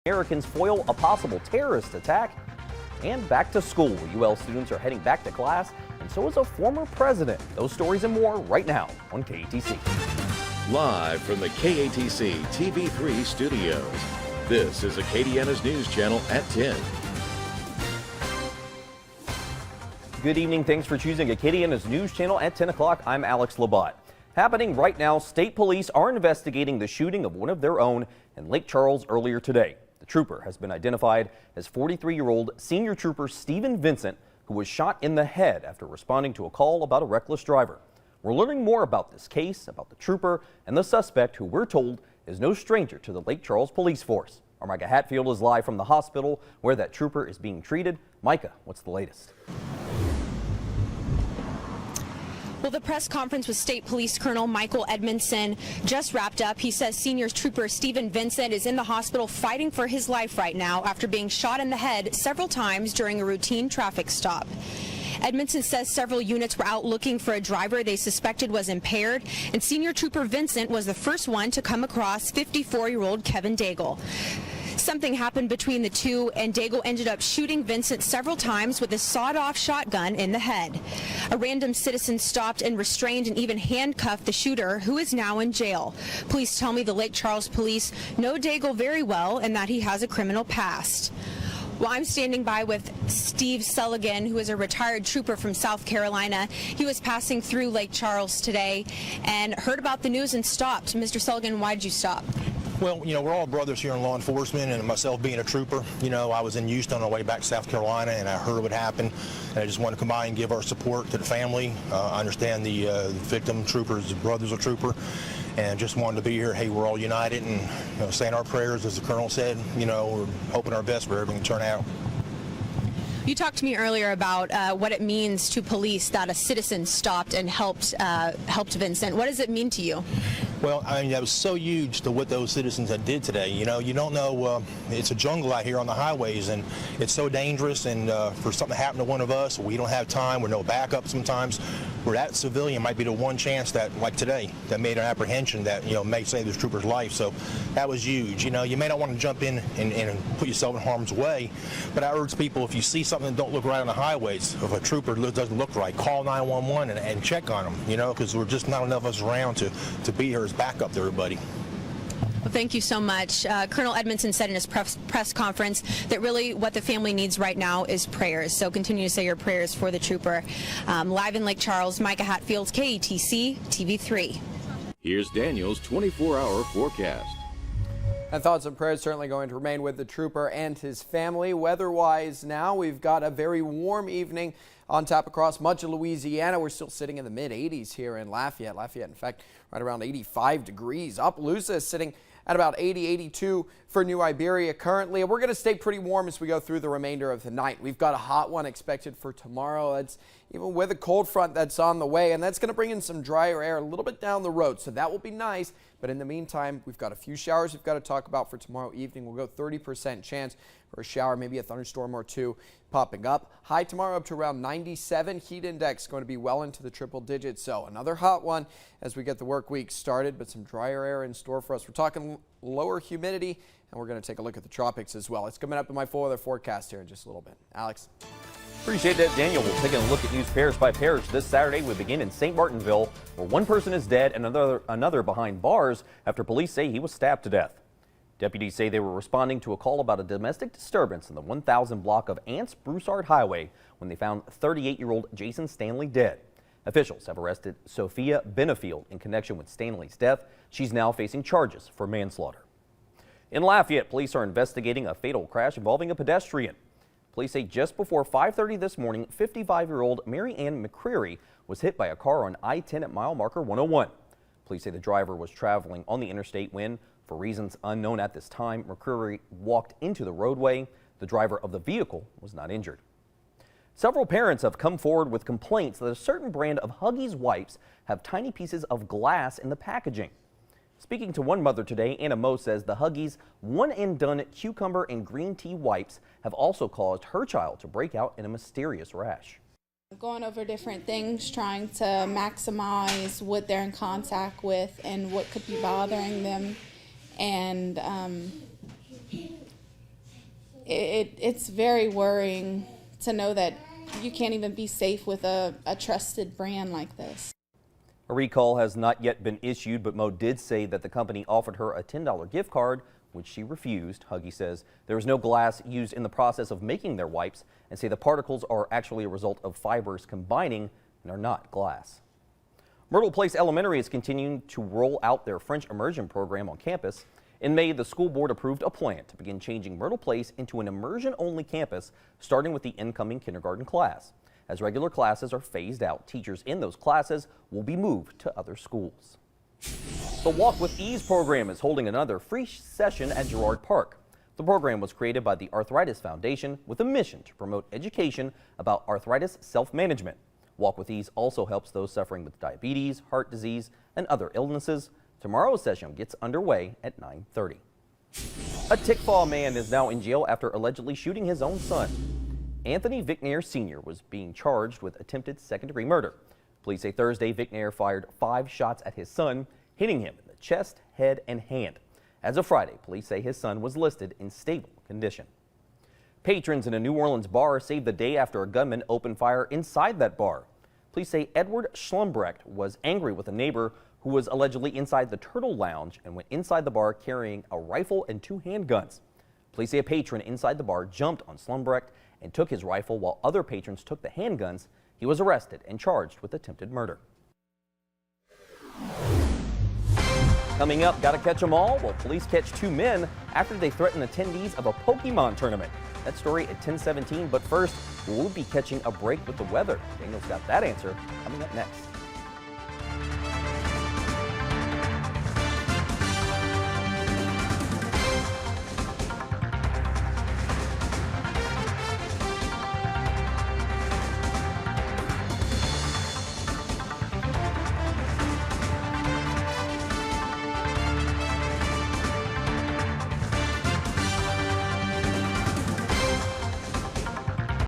Americans foil a possible terrorist attack. And back to school. UL students are heading back to class, and so is a former president. Those stories and more right now on KATC. Live from the KATC TV3 studios, this is Acadiana's News Channel at 10. Good evening. Thanks for choosing Acadiana's News Channel at 10 o'clock. I'm Alex Labat. Happening right now, state police are investigating the shooting of one of their own in Lake Charles earlier today. The trooper has been identified as 43-year-old senior trooper Stephen Vincent, who was shot in the head after responding to a call about a reckless driver. We're learning more about this case, about the trooper, and the suspect, who we're told is no stranger to the Lake Charles police force. Our Micah Hatfield is live from the hospital where that trooper is being treated. Micah, what's the latest? Well, the press conference with State Police Colonel Michael Edmondson just wrapped up. He says senior trooper Stephen Vincent is in the hospital fighting for his life right now after being shot in the head several times during a routine traffic stop. Edmondson says several units were out looking for a driver they suspected was impaired, and senior trooper Vincent was the first one to come across 54-year-old Kevin Daigle. Something happened between the two, and Daigle ended up shooting Vincent several times with a sawed-off shotgun in the head. A random citizen stopped and restrained and even handcuffed the shooter, who is now in jail. Police tell me the Lake Charles police know Daigle very well and that he has a criminal past. Well, I'm standing by with Steve Sullivan, who is a retired trooper from South Carolina. He was passing through Lake Charles today and heard about the news and stopped. Mr. Sullivan, why did you stop? Well, we're all brothers here in law enforcement, and myself being a trooper, I was in Houston on the way back to South Carolina, and I heard what happened, and I just want to come by and give our support to the family. I understand the victim trooper's brother's a trooper, and just wanted to be here. Hey, we're all united, and saying our prayers, as the colonel said. We're hoping our best for everything to turn out. You talked to me earlier about what it means to police that a citizen stopped and helped Vincent. What does it mean to you? Well, that was so huge to what those citizens had did today. You don't know, it's a jungle out here on the highways, and it's so dangerous, and for something to happen to one of us, we don't have time, we're no backup sometimes, where that civilian might be the one chance that, like today, that made an apprehension that, may save this trooper's life. So that was huge. You may not want to jump in and put yourself in harm's way, but I urge people, if you see something that don't look right on the highways, if a trooper doesn't look right, call 911 and check on them, because we're just not enough of us around to be here as backup to everybody. Well, thank you so much. Colonel Edmondson said in his press conference that really what the family needs right now is prayers. So continue to say your prayers for the trooper. Live in Lake Charles, Micah Hatfield, KATC TV3. Here's Daniel's 24-hour forecast. And thoughts and prayers certainly going to remain with the trooper and his family. Weather-wise now, we've got a very warm evening on tap across much of Louisiana. We're still sitting in the mid-80s here in Lafayette. Lafayette, in fact, right around 85 degrees. Opelousas is sitting at about 80, 82 for New Iberia currently. We're going to stay pretty warm as we go through the remainder of the night. We've got a hot one expected for tomorrow. That's even with a cold front that's on the way, and that's going to bring in some drier air a little bit down the road, so that will be nice. But in the meantime, we've got a few showers we've got to talk about for tomorrow evening. We'll go 30% chance for a shower, maybe a thunderstorm or two popping up. High tomorrow up to around 97. Heat index going to be well into the triple digits. So another hot one as we get the work week started, but some drier air in store for us. We're talking lower humidity, and we're going to take a look at the tropics as well. It's coming up in my full weather forecast here in just a little bit. Alex. Appreciate that, Daniel. We'll take a look at news parish by parish. This Saturday, we begin in St. Martinville, where one person is dead and another behind bars after police say he was stabbed to death. Deputies say they were responding to a call about a domestic disturbance in the 1000 block of Ants-Broussard Highway when they found 38-year-old Jason Stanley dead. Officials have arrested Sophia Benefield in connection with Stanley's death. She's now facing charges for manslaughter. In Lafayette, police are investigating a fatal crash involving a pedestrian. Police say just before 5:30 this morning, 55-year-old Mary Ann McCreary was hit by a car on I-10 at mile marker 101. Police say the driver was traveling on the interstate when, for reasons unknown at this time, McCreary walked into the roadway. The driver of the vehicle was not injured. Several parents have come forward with complaints that a certain brand of Huggies wipes have tiny pieces of glass in the packaging. Speaking to one mother today, Anna Moe says the Huggies one-and-done cucumber and green tea wipes have also caused her child to break out in a mysterious rash. Going over different things, trying to maximize what they're in contact with and what could be bothering them, and it's very worrying to know that you can't even be safe with a trusted brand like this. A recall has not yet been issued, but Mo did say that the company offered her a $10 gift card, which she refused. Huggy says there was no glass used in the process of making their wipes and say the particles are actually a result of fibers combining and are not glass. Myrtle Place Elementary is continuing to roll out their French immersion program on campus. In May, the school board approved a plan to begin changing Myrtle Place into an immersion-only campus, starting with the incoming kindergarten class. As regular classes are phased out, teachers in those classes will be moved to other schools. The Walk with Ease program is holding another free session at Girard Park. The program was created by the Arthritis Foundation with a mission to promote education about arthritis self-management. Walk with Ease also helps those suffering with diabetes, heart disease, and other illnesses. Tomorrow's session gets underway at 9:30. A Tickfaw man is now in jail after allegedly shooting his own son. Anthony Vicnair Sr. was being charged with attempted second-degree murder. Police say Thursday Vicnair fired 5 shots at his son, hitting him in the chest, head, and hand. As of Friday, police say his son was listed in stable condition. Patrons in a New Orleans bar saved the day after a gunman opened fire inside that bar. Police say Edward Schlumbrecht was angry with a neighbor who was allegedly inside the Turtle Lounge and went inside the bar carrying a rifle and 2 handguns. Police say a patron inside the bar jumped on Schlumbrecht and took his rifle while other patrons took the handguns. He was arrested and charged with attempted murder. Coming up, gotta catch 'em all? Well, police catch 2 men after they threatened attendees of a Pokemon tournament. That story at 10:17, but first, we'll be catching a break with the weather. Daniel's got that answer coming up next.